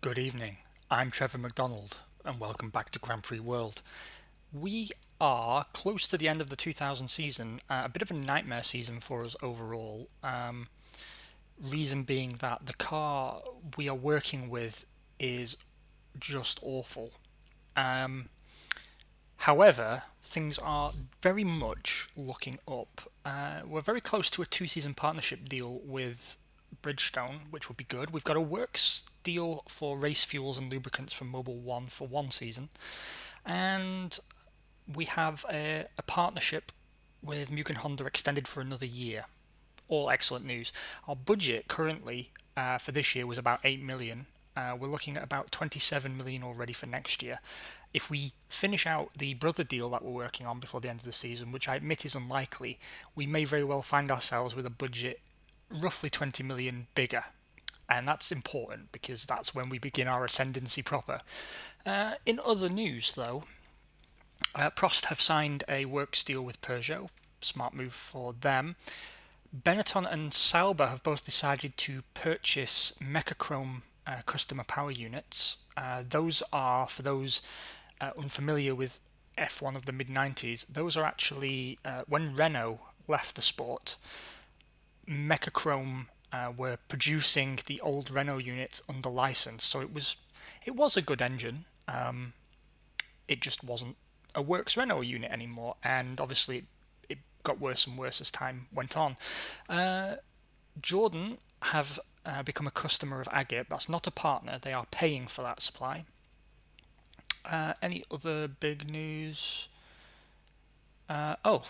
Good evening. I'm Trevor McDonald, and welcome back to Grand Prix World. We are close to the end of the 2000 season, a bit of a nightmare season for us overall. Reason being that the car we are working with is just awful. Um, However, things are very much looking up. We're very close to a two-season partnership deal with Bridgestone, which would be good. We've got a works deal for race fuels and lubricants from Mobil One for one season, and we have a partnership with Mugen Honda extended for another year. All excellent news. Our budget currently for this year was about 8 million. We're looking at about 27 million already for next year. If we finish out the brother deal that we're working on before the end of the season, which I admit is unlikely, we may very well find ourselves with a budget roughly 20 million bigger. And that's important because that's when we begin our ascendancy proper. In other news, though, Prost have signed a works deal with Peugeot. Smart move for them. Benetton and Sauber have both decided to purchase Mechachrome customer power units. Those are, for those unfamiliar with F1 of the mid 90s, those are actually, when Renault left the sport, Mechachrome were producing the old Renault units under license. So it was a good engine. It just wasn't a works Renault unit anymore, and obviously it got worse and worse as time went on. Jordan have become a customer of Agate. That's not a partner. They are paying for that supply. Any other big news? Oh,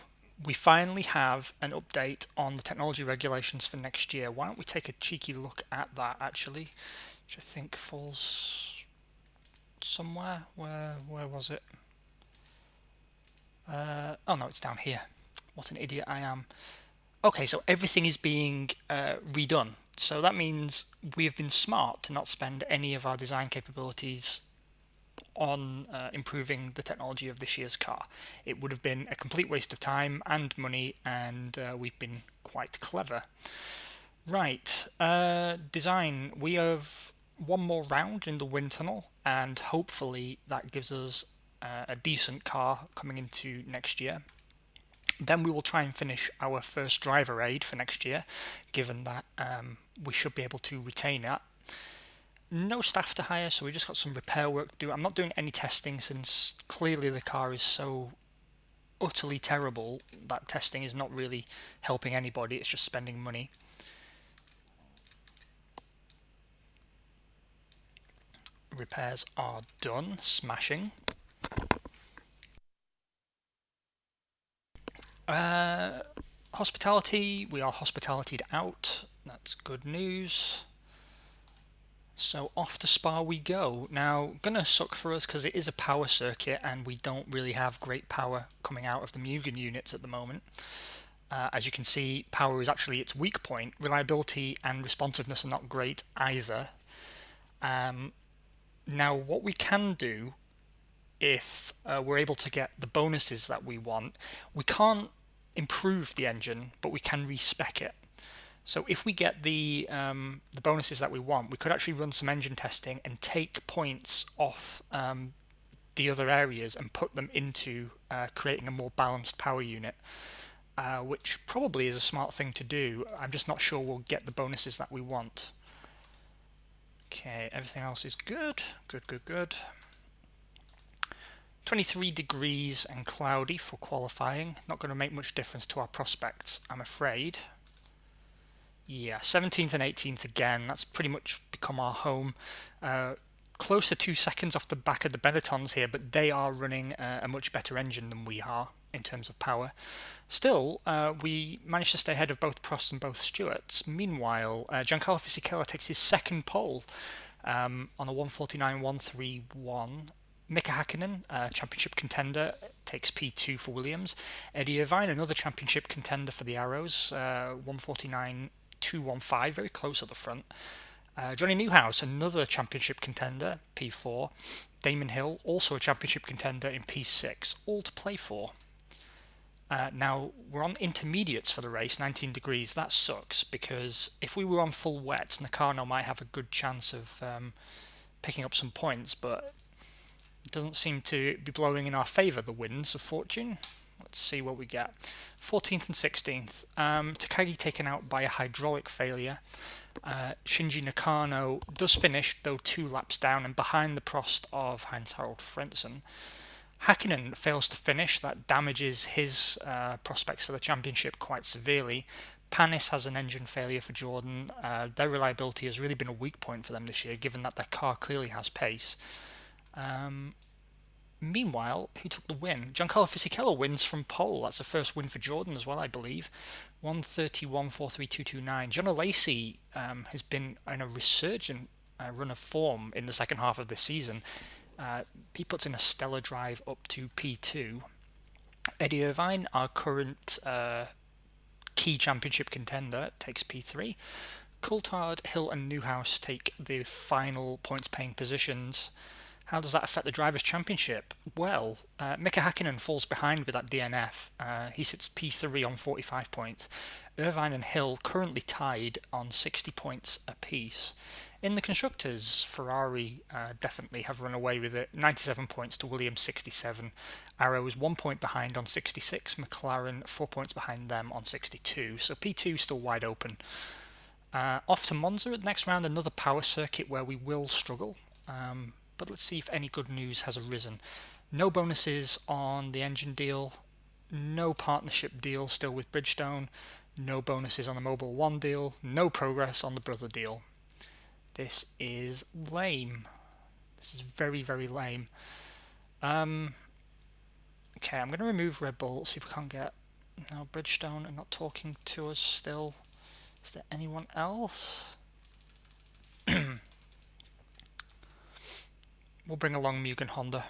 we finally have an update on the technology regulations for next year. Why don't we take a cheeky look at that, actually, which I think falls somewhere. Where was it? Oh no, it's down here. What an idiot I am. Okay, so everything is being redone. So that means we have been smart to not spend any of our design capabilities on improving the technology of this year's car. It would have been a complete waste of time and money, and we've been quite clever. Right, design. We have one more round in the wind tunnel, and hopefully that gives us a decent car coming into next year. Then we will try and finish our first driver aid for next year, given that we should be able to retain that. No staff to hire, so we just got some repair work to do. I'm not doing any testing since clearly the car is so utterly terrible that testing is not really helping anybody, it's just spending money. Repairs are done, smashing. Hospitality, we are hospitalityed out. That's good news. So off to Spa we go. Now, gonna suck for us because it is a power circuit and we don't really have great power coming out of the Mugen units at the moment. As you can see, power is actually its weak point. Reliability and responsiveness are not great either. Now, what we can do if we're able to get the bonuses that we want, we can't improve the engine, but we can respec it. So if we get the bonuses that we want, we could actually run some engine testing and take points off the other areas and put them into creating a more balanced power unit, which probably is a smart thing to do. I'm just not sure we'll get the bonuses that we want. Okay, everything else is good. Good. 23 degrees and cloudy for qualifying. Not going to make much difference to our prospects, I'm afraid. Yeah, 17th and 18th again. That's pretty much become our home. Close to 2 seconds off the back of the Benettons here, but they are running a much better engine than we are in terms of power. Still, we managed to stay ahead of both Prost and both Stewarts. Meanwhile, Giancarlo Fisichella takes his second pole on a 149.131. Mika Hakkinen, championship contender, takes P2 for Williams. Eddie Irvine, another championship contender for the Arrows, 149.215, very close at the front. Johnny Newhouse, another championship contender, P4. Damon Hill, also a championship contender in P6, all to play for. Now, we're on intermediates for the race, 19 degrees. That sucks, because if we were on full wet, Nakano might have a good chance of picking up some points, but it doesn't seem to be blowing in our favour, the winds of fortune. Let's see what we get. 14th and 16th. Takagi taken out by a hydraulic failure. Shinji Nakano does finish, though 2 laps down and behind the Prost of Heinz-Harald Frentzen. Hakkinen fails to finish. That damages his prospects for the championship quite severely. Panis has an engine failure for Jordan. Their reliability has really been a weak point for them this year, given that their car clearly has pace. Meanwhile, who took the win? Giancarlo Fisichella wins from pole. That's the first win for Jordan as well, I believe. 1:31.43.229. John Lacey has been in a resurgent run of form in the second half of this season. He puts in a stellar drive up to P2. Eddie Irvine, our current key championship contender, takes P3. Coulthard, Hill and Newhouse take the final points-paying positions. How does that affect the Drivers' Championship? Well, Mika Hakkinen falls behind with that DNF. He sits P3 on 45 points. Irvine and Hill currently tied on 60 points apiece. In the Constructors, Ferrari definitely have run away with it. 97 points to Williams 67. Arrow is 1 point behind on 66. McLaren 4 points behind them on 62. So P2 still wide open. Off to Monza at the next round, another power circuit where we will struggle. But let's see if any good news has arisen. No bonuses on the engine deal. No partnership deal still with Bridgestone. No bonuses on the Mobil 1 deal. No progress on the Brother deal. This is lame. This is very, very lame. Okay, I'm going to remove Red Bull, see if we can't get... No, Bridgestone are not talking to us still. Is there anyone else? We'll bring along Mugen Honda.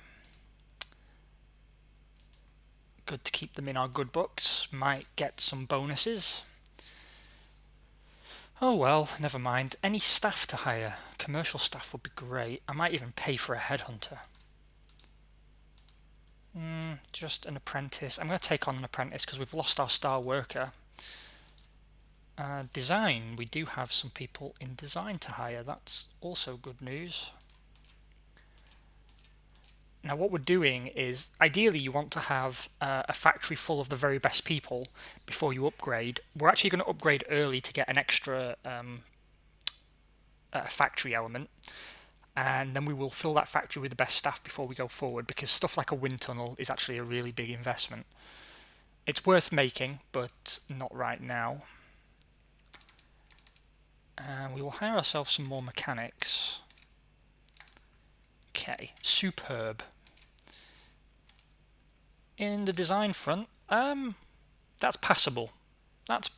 Good to keep them in our good books. Might get some bonuses. Oh well, never mind. Any staff to hire? Commercial staff would be great. I might even pay for a headhunter. Just an apprentice. I'm going to take on an apprentice because we've lost our star worker. Design. We do have some people in design to hire. That's also good news. Now what we're doing is, ideally you want to have a factory full of the very best people before you upgrade. We're actually going to upgrade early to get an extra factory element, and then we will fill that factory with the best staff before we go forward, because stuff like a wind tunnel is actually a really big investment. It's worth making, but not right now. And we will hire ourselves some more mechanics. Okay, superb. In the design front, that's passable. That's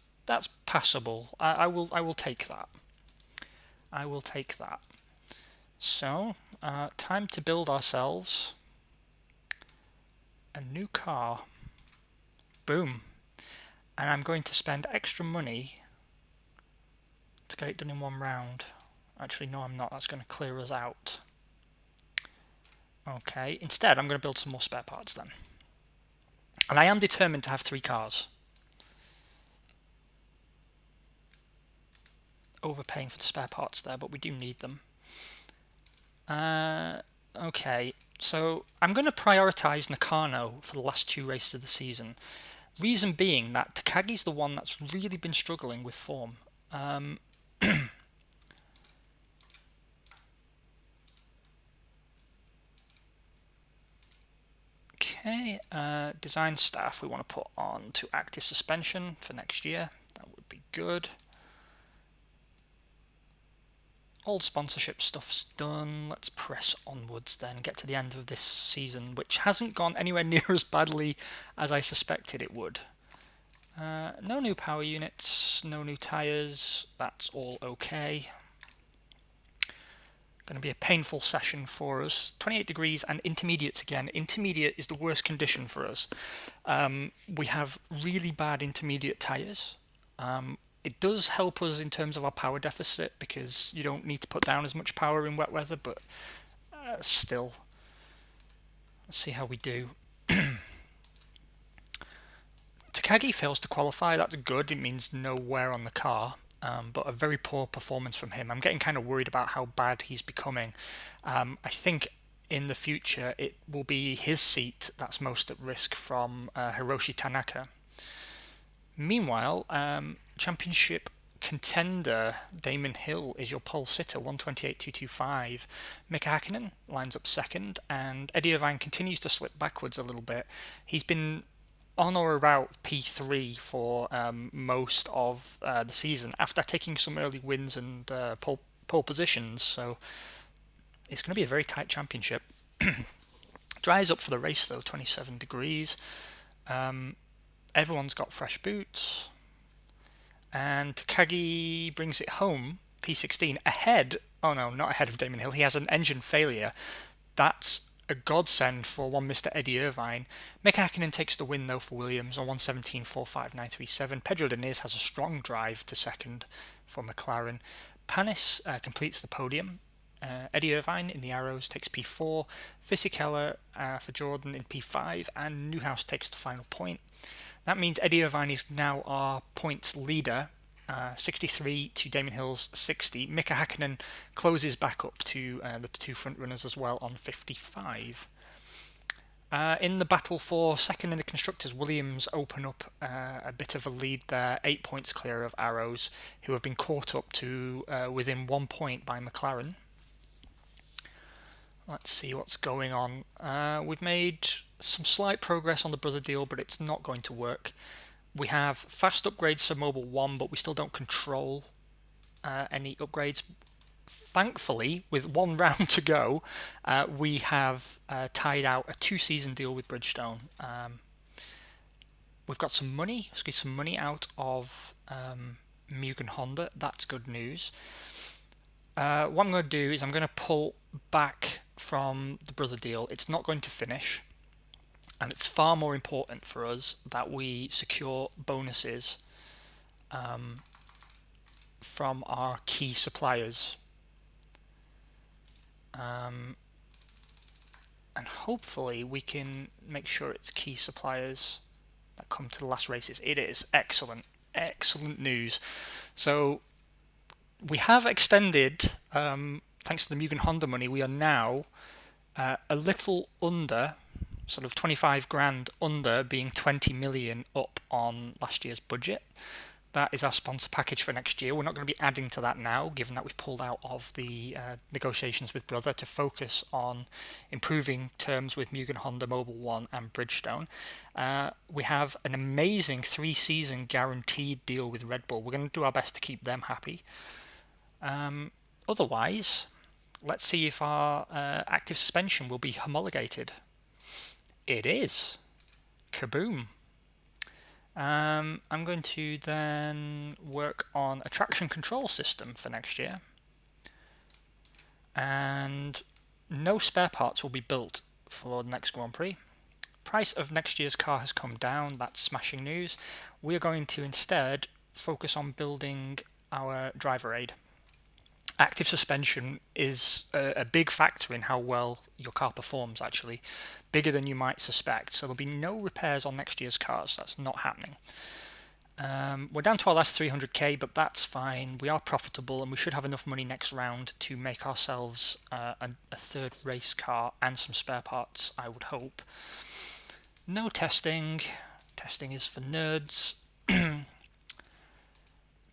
passable. I will take that. I will take that. So, time to build ourselves a new car. Boom. And I'm going to spend extra money to get it done in one round. Actually, no, I'm not. That's going to clear us out. Okay, instead I'm going to build some more spare parts then. And I am determined to have 3 cars. Overpaying for the spare parts there, but we do need them. Okay, so I'm going to prioritise Nakano for the last 2 races of the season. Reason being that Takagi's the one that's really been struggling with form. Okay, design staff we want to put on to active suspension for next year. That would be good. All sponsorship stuff's done. Let's press onwards then, get to the end of this season, which hasn't gone anywhere near as badly as I suspected it would. No new power units, no new tyres, that's all okay. Going to be a painful session for us. 28 degrees and intermediates again. Intermediate is the worst condition for us. We have really bad intermediate tyres. It does help us in terms of our power deficit because you don't need to put down as much power in wet weather, but still. Let's see how we do. Takagi fails to qualify. That's good. It means no wear on the car. but a very poor performance from him. I'm getting kind of worried about how bad he's becoming. I think in the future it will be his seat that's most at risk from Hiroshi Tanaka. Meanwhile, championship contender Damon Hill is your pole sitter, 128.225. Mika Hakkinen lines up second, and Eddie Irvine continues to slip backwards a little bit. He's been on or about P3 for most of the season after taking some early wins and pole positions, so it's going to be a very tight championship. Dries up for the race though, 27 degrees. Everyone's got fresh boots, and Takagi brings it home, P16, ahead. Oh no, not ahead of Damon Hill. He has an engine failure. That's a godsend for one Mr. Eddie Irvine. Mika Hakkinen takes the win though for Williams on 1:17.45937. Pedro Diniz has a strong drive to second for McLaren. Panis completes the podium. Eddie Irvine in the Arrows takes P4. Fisichella for Jordan in P5, and Newhouse takes the final point. That means Eddie Irvine is now our points leader, 63 to Damon Hill's 60. Mika Hakkinen closes back up to the two front runners as well on 55. In the battle for second in the Constructors, Williams open up a bit of a lead there, 8 points clear of Arrows, who have been caught up to within 1 point by McLaren. Let's see what's going on. We've made some slight progress on the brother deal, but it's not going to work. We have fast upgrades for Mobile 1, but we still don't control any upgrades. Thankfully, with one round to go, we have tied out a 2-season deal with Bridgestone. We've got some money, squeezed some money out of Mugen Honda. That's good news. What I'm going to do is I'm going to pull back from the brother deal. It's not going to finish, and it's far more important for us that we secure bonuses from our key suppliers, and hopefully we can make sure it's key suppliers that come to the last races. It is excellent news. So we have extended, thanks to the Mugen Honda money, we are now a little under, sort of 25 grand under, being 20 million up on last year's budget. That is our sponsor package for next year. We're not going to be adding to that now, given that we've pulled out of the negotiations with Brother to focus on improving terms with Mugen Honda, Mobile 1 and Bridgestone. We have an amazing 3-season guaranteed deal with Red Bull. We're going to do our best to keep them happy. Otherwise, let's see if our active suspension will be homologated. It is. Kaboom. I'm going to then work on a traction control system for next year. And no spare parts will be built for the next Grand Prix. Price of next year's car has come down. That's smashing news. We are going to instead focus on building our driver aid. Active suspension is a big factor in how well your car performs, actually. Bigger than you might suspect. So there'll be no repairs on next year's cars. That's not happening. We're down to our last 300k, but that's fine. We are profitable, and we should have enough money next round to make ourselves a third race car and some spare parts, I would hope. No testing. Testing is for nerds.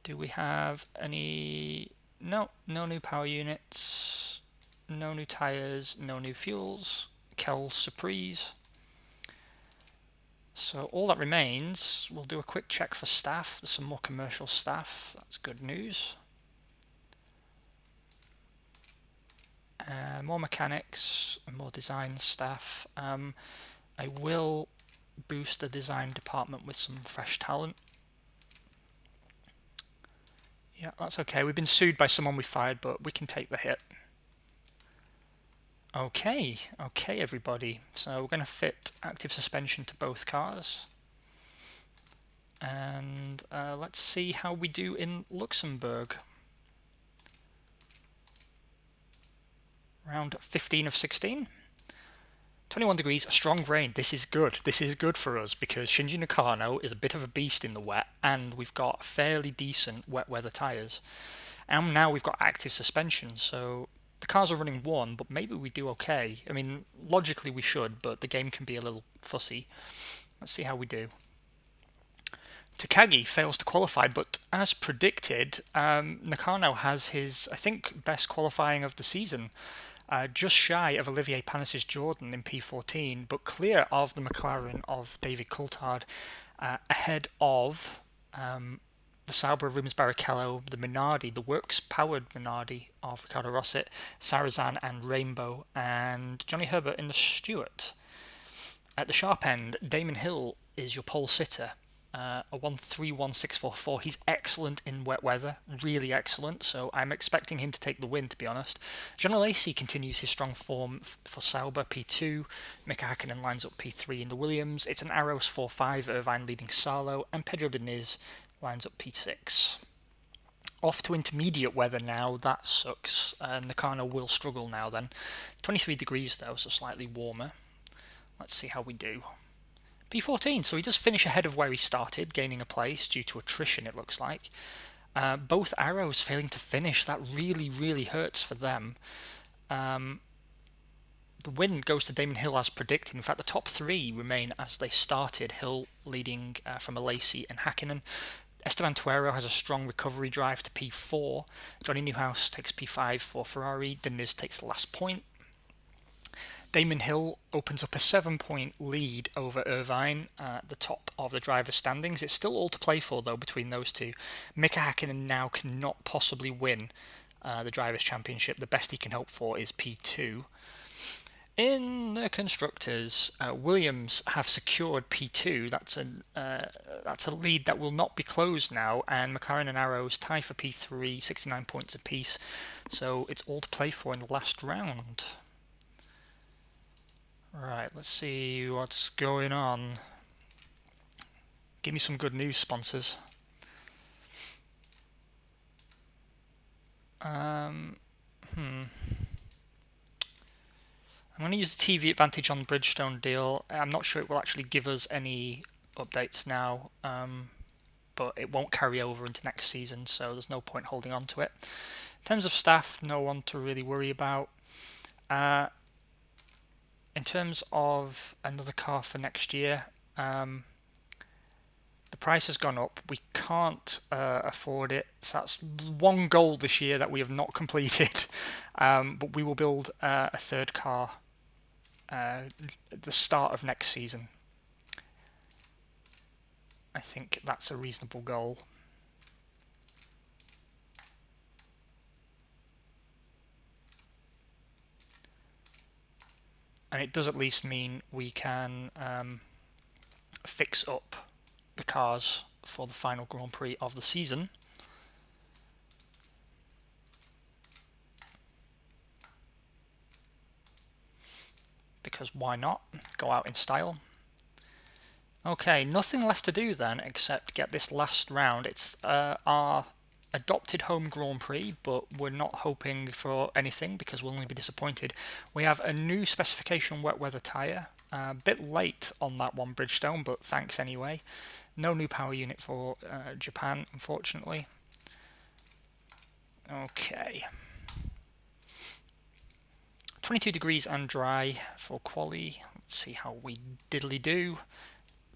Do we have any... No new power units, no new tyres, no new fuels, Kel's Surprise. So all that remains, we'll do a quick check for staff. There's some more commercial staff, that's good news. More mechanics and more design staff. I will boost the design department with some fresh talent. Yeah, that's okay. We've been sued by someone we fired, but we can take the hit. Okay, everybody. So we're going to fit active suspension to both cars. And let's see how we do in Luxembourg. Round 15 of 16. 21 degrees, strong rain. This is good. This is good for us because Shinji Nakano is a bit of a beast in the wet, and we've got fairly decent wet weather tyres. And now we've got active suspension, so the cars are running one, but maybe we do okay. I mean, logically we should, but the game can be a little fussy. Let's see how we do. Takagi fails to qualify, but as predicted, Nakano has his, I think, best qualifying of the season. Just shy of Olivier Panis' Jordan in P14, but clear of the McLaren of David Coulthard, ahead of the Sauber of Rubens Barrichello, the Minardi, the works-powered Minardi of Ricardo Rosset, Sarazan and Rainbow, and Johnny Herbert in the Stewart. At the sharp end, Damon Hill is your pole sitter. A 1.31.644. He's excellent in wet weather, really excellent, so I'm expecting him to take the win, to be honest. John Lacey continues his strong form for Sauber, P2. Mika Hakkinen lines up P3 in the Williams. It's an Arrows 4.5, Irvine leading Salo, and Pedro Diniz lines up P6. Off to intermediate weather now, that sucks. Nakano will struggle now then. 23 degrees though, so slightly warmer. Let's see how we do. P14, so he does finish ahead of where he started, gaining a place due to attrition, it looks like. Both Arrows failing to finish, that really, really hurts for them. The win goes to Damon Hill as predicted. In fact, the top three remain as they started, Hill leading from Alesi and Hakkinen. Esteban Tuero has a strong recovery drive to P4. Johnny Newhouse takes P5 for Ferrari. Diniz takes the last point. Damon Hill opens up a 7-point lead over Irvine at the top of the driver's standings. It's still all to play for, though, between those two. Mika Hakkinen now cannot possibly win the Drivers' Championship. The best he can hope for is P2. In the Constructors, Williams have secured P2. That's a lead that will not be closed now, and McLaren and Arrows tie for P3, 69 points apiece. So it's all to play for in the last round. Right, let's see what's going on. Give me some good news, sponsors. I'm going to use the TV advantage on the Bridgestone deal. I'm not sure it will actually give us any updates now, but it won't carry over into next season, so there's no point holding on to it. In terms of staff, no one to really worry about. In terms of another car for next year, the price has gone up. We can't afford it. So that's one goal this year that we have not completed. But we will build a third car at the start of next season. I think that's a reasonable goal. And it does at least mean we can fix up the cars for the final Grand Prix of the season. Because why not? Go out in style. Okay, nothing left to do then except get this last round. It's our adopted home Grand Prix, but we're not hoping for anything because we'll only be disappointed. We have a new specification wet weather tyre. A bit late on that one, Bridgestone, but thanks anyway. No new power unit for Japan, unfortunately. Okay. 22 degrees and dry for quali. Let's see how we diddly do.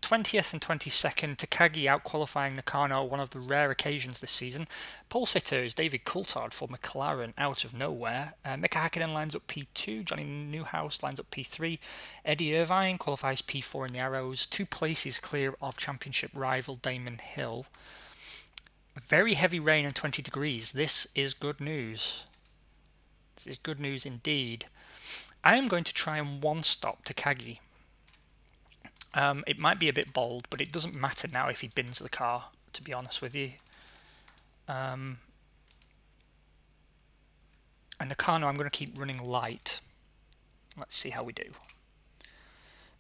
20th and 22nd, Takagi out qualifying Nakano, one of the rare occasions this season. Pole sitter is David Coulthard for McLaren out of nowhere. Mika Hakkinen lines up P2, Johnny Newhouse lines up P3, Eddie Irvine qualifies P4 in the Arrows, 2 places clear of championship rival Damon Hill. Very heavy rain and 20 degrees. This is good news. This is good news indeed. I am going to try and one-stop Takagi. It might be a bit bold, but it doesn't matter now if he bins the car, to be honest with you. And the Nakano I'm going to keep running light. Let's see how we do.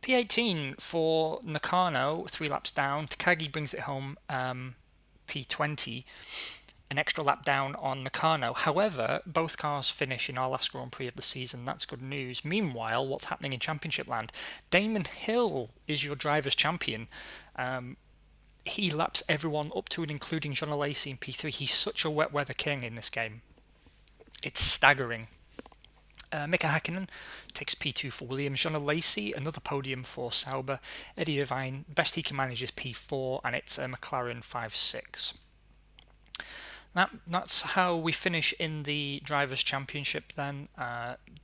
P18 for Nakano, 3 laps down. Takagi brings it home P20. an extra lap down on Nakano. However, both cars finish in our last Grand Prix of the season. That's good news. Meanwhile, what's happening in Championship Land? Damon Hill is your driver's champion. He laps everyone up to and including John Lacey in P3. He's such a wet weather king in this game. It's staggering. Mika Hakkinen takes P2 for Williams. John Lacey, another podium for Sauber. Eddie Irvine, best he can manage is P4, and it's a McLaren 5-6. That's how we finish in the Drivers' Championship then.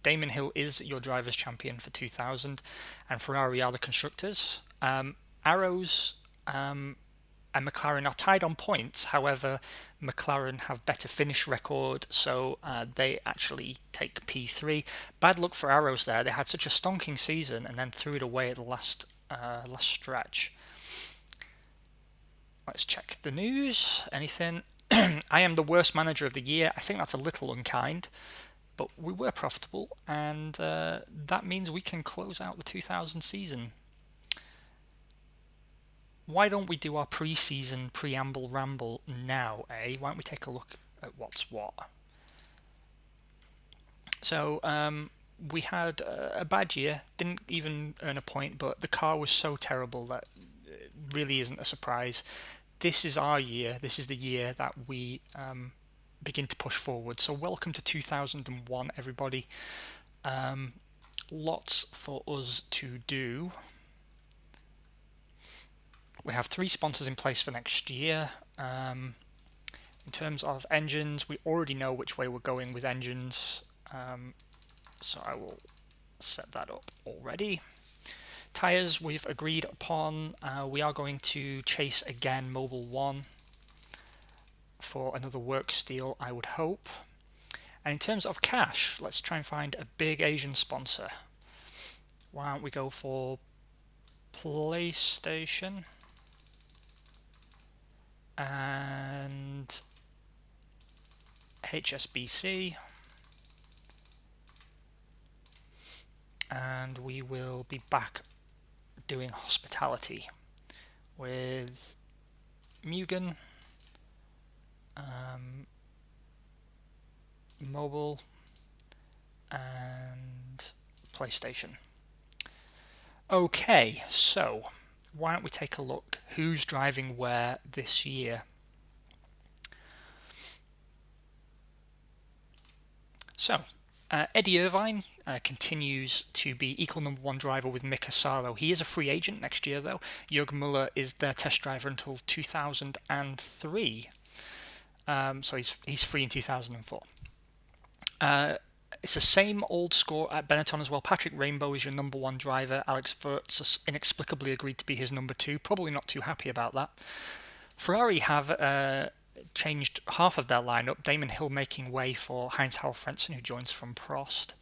Damon Hill is your Drivers' Champion for 2000, and Ferrari are the Constructors. Arrows and McLaren are tied on points. However, McLaren have better finish record, so they actually take P3. Bad luck for Arrows there. They had such a stonking season and then threw it away at the last stretch. Let's check the news. Anything? I am the worst manager of the year. I think that's a little unkind, but we were profitable, and that means we can close out the 2000 season. Why don't we do our pre-season preamble ramble now, eh? Why don't we take a look at what's what? So, we had a bad year, didn't even earn a point, but the car was so terrible that it really isn't a surprise. This is our year. This is the year that we begin to push forward. So welcome to 2001, everybody. Lots for us to do. We have 3 sponsors in place for next year. In terms of engines, we already know which way we're going with engines. So I will set that up already. Tyres we've agreed upon. We are going to chase again Mobile 1 for another work steal, I would hope. And in terms of cash, let's try and find a big Asian sponsor. Why don't we go for PlayStation and HSBC. And we will be back doing hospitality with Mugen, Mobile, and PlayStation. Okay, so why don't we take a look who's driving where this year. So Eddie Irvine continues to be equal number 1 driver with Mika Salo. He is a free agent next year, though. Jürgen Müller is their test driver until 2003. So he's free in 2004. It's the same old score at Benetton as well. Patrick Rainbow is your number 1 driver. Alex Wurz inexplicably agreed to be his number 2. Probably not too happy about that. Ferrari have changed half of their lineup. Damon Hill making way for Heinz Halfrensen, who joins from Prost.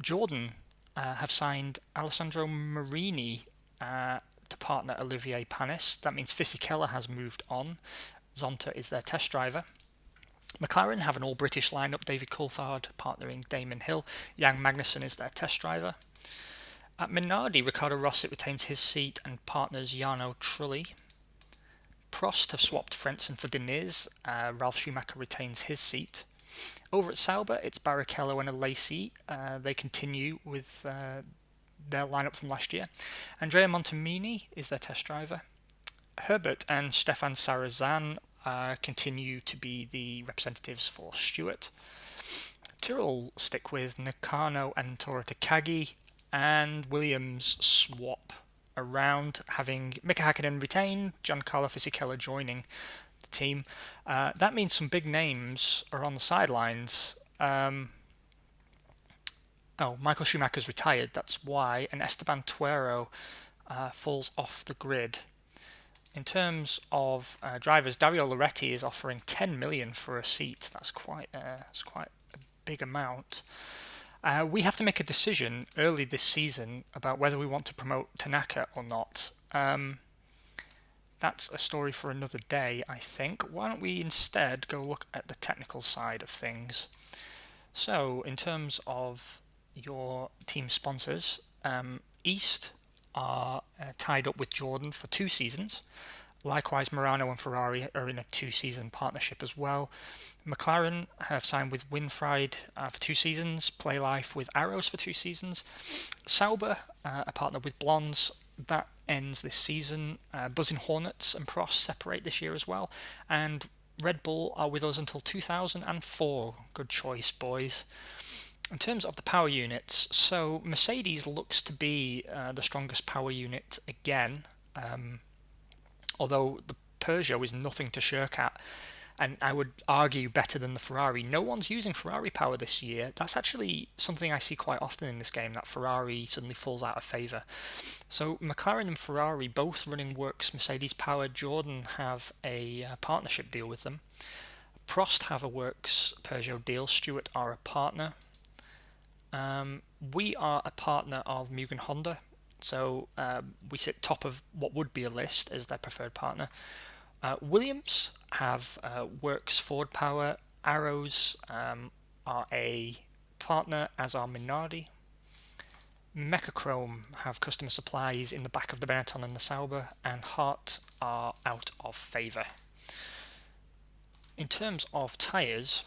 Jordan have signed Alessandro Marini to partner Olivier Panis. That means Fisichella has moved on. Zonta is their test driver. McLaren have an all-British lineup. David Coulthard partnering Damon Hill. Jan Magnussen is their test driver. At Minardi, Riccardo Rossi retains his seat and partners Jarno Trulli. Prost have swapped Frentzen for Diniz. Ralf Schumacher retains his seat. Over at Sauber, it's Barrichello and Lacey. They continue with their lineup from last year. Andrea Montemini is their test driver. Herbert and Stefan Sarazan continue to be the representatives for Stewart. Tyrrell stick with Nakano and Tora Takagi, and Williams swap around, having Mika Hakkinen retain, Giancarlo Fisichella joining the team. That means some big names are on the sidelines. Michael Schumacher's retired, that's why, and Esteban Tuero falls off the grid. In terms of drivers, Dario Loretti is offering 10 million for a seat. That's quite a big amount. We have to make a decision early this season about whether we want to promote Tanaka or not. That's a story for another day, I think. Why don't we instead go look at the technical side of things? So, in terms of your team sponsors, East are tied up with Jordan for 2 seasons. Likewise, Murano and Ferrari are in a 2-season partnership as well. McLaren have signed with Winfried for 2 seasons, Playlife with Arrows for 2 seasons. Sauber are partnered with Blondes. That ends this season. Buzzing Hornets and Prost separate this year as well. And Red Bull are with us until 2004. Good choice, boys. In terms of the power units, so Mercedes looks to be the strongest power unit again, although the Peugeot is nothing to shirk at, and I would argue better than the Ferrari. No one's using Ferrari power this year. That's actually something I see quite often in this game, that Ferrari suddenly falls out of favour. So McLaren and Ferrari both running works Mercedes power. Jordan have a partnership deal with them. Prost have a works Peugeot deal. Stewart are a partner. We are a partner of Mugen Honda, so we sit top of what would be a list as their preferred partner. Williams have works Ford Power. Arrows are a partner, as are Minardi. Mechachrome have customer supplies in the back of the Benetton and the Sauber, and Hart are out of favour. In terms of tyres,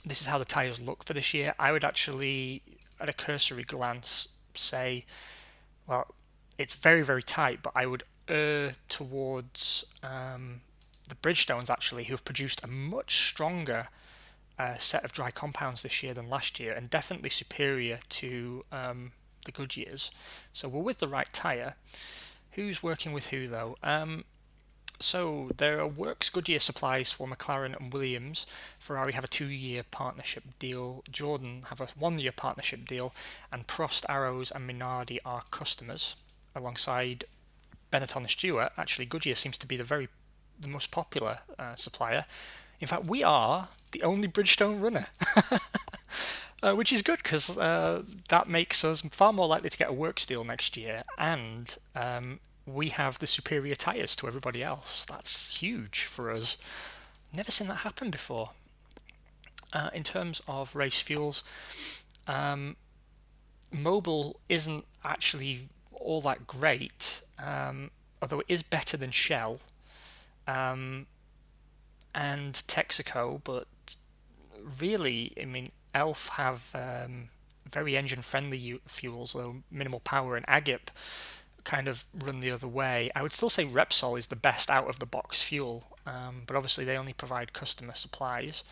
this is how the tyres look for this year. I would actually, at a cursory glance, say, well, it's very, very tight, but I would err towards the Bridgestones, actually, who have produced a much stronger set of dry compounds this year than last year, and definitely superior to the Goodyears. So we're with the right tyre. Who's working with who, though? So there are works Goodyear supplies for McLaren and Williams. Ferrari have a 2-year partnership deal. Jordan have a 1-year partnership deal, and Prost, Arrows, and Minardi are customers. Alongside Benetton and Stewart, actually Goodyear seems to be the most popular supplier. In fact, we are the only Bridgestone runner, which is good because that makes us far more likely to get a works deal next year, and we have the superior tyres to everybody else. That's huge for us. Never seen that happen before. In terms of race fuels, Mobil isn't actually all that great, although it is better than Shell and Texaco, but really, I mean, Elf have very engine-friendly fuels, though minimal power, and Agip kind of run the other way. I would still say Repsol is the best out-of-the-box fuel, but obviously they only provide customer supplies.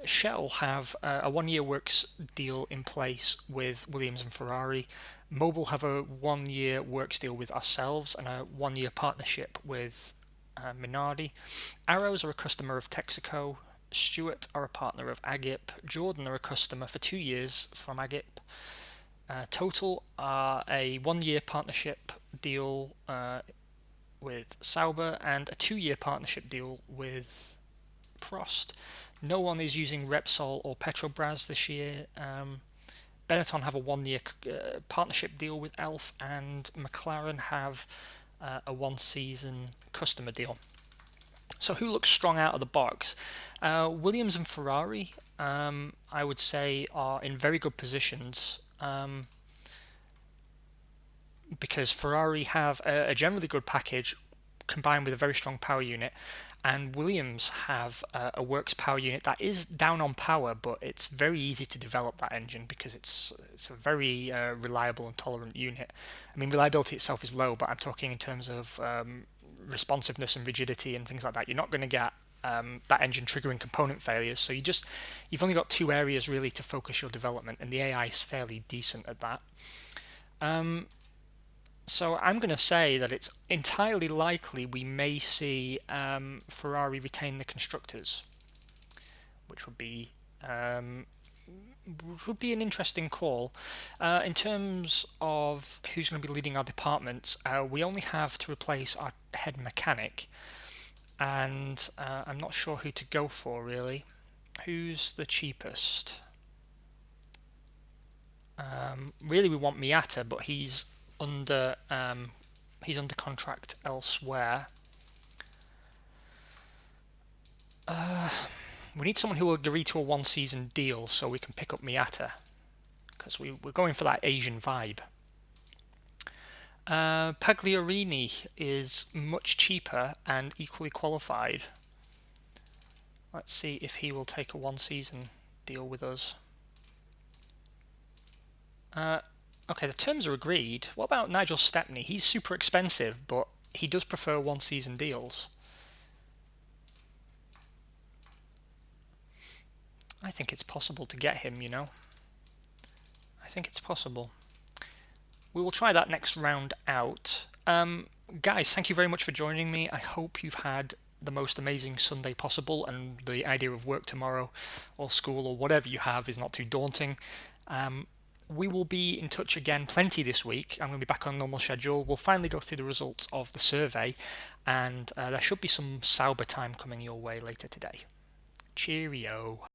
Shell have a 1-year works deal in place with Williams and Ferrari. Mobil have a 1-year works deal with ourselves and a 1-year partnership with Minardi. Arrows are a customer of Texaco. Stewart are a partner of Agip. Jordan are a customer for 2 years from Agip. Total are a 1-year partnership deal with Sauber and a 2-year partnership deal with Prost. No one is using Repsol or Petrobras this year. Benetton have a 1-year partnership deal with Elf, and McLaren have a 1-season customer deal. So who looks strong out of the box? Williams and Ferrari, I would say, are in very good positions. Because Ferrari have a generally good package combined with a very strong power unit, and Williams have a works power unit that is down on power, but it's very easy to develop that engine because it's a very reliable and tolerant unit. I mean, reliability itself is low, but I'm talking in terms of responsiveness and rigidity and things like that. You're not going to get that engine triggering component failures, so you've only got 2 areas really to focus your development, and the AI is fairly decent at that. So I'm going to say that it's entirely likely we may see Ferrari retain the constructors, which would be an interesting call. In terms of who's going to be leading our departments, we only have to replace our head mechanic, and I'm not sure who to go for really. Who's the cheapest? Really, we want Miata, but he's under contract elsewhere. We need someone who will agree to a 1-season deal so we can pick up Miata, because we're going for that Asian vibe. Pagliarini is much cheaper and equally qualified. Let's see if he will take a one-season deal with us. Okay, the terms are agreed. What about Nigel Stepney? He's super expensive, but he does prefer one-season deals. I think it's possible to get him, you know. I think it's possible. We will try that next round out. Guys, thank you very much for joining me. I hope you've had the most amazing Sunday possible, and the idea of work tomorrow or school or whatever you have is not too daunting. We will be in touch again plenty this week. I'm going to be back on normal schedule. We'll finally go through the results of the survey, and there should be some Sauber time coming your way later today. Cheerio.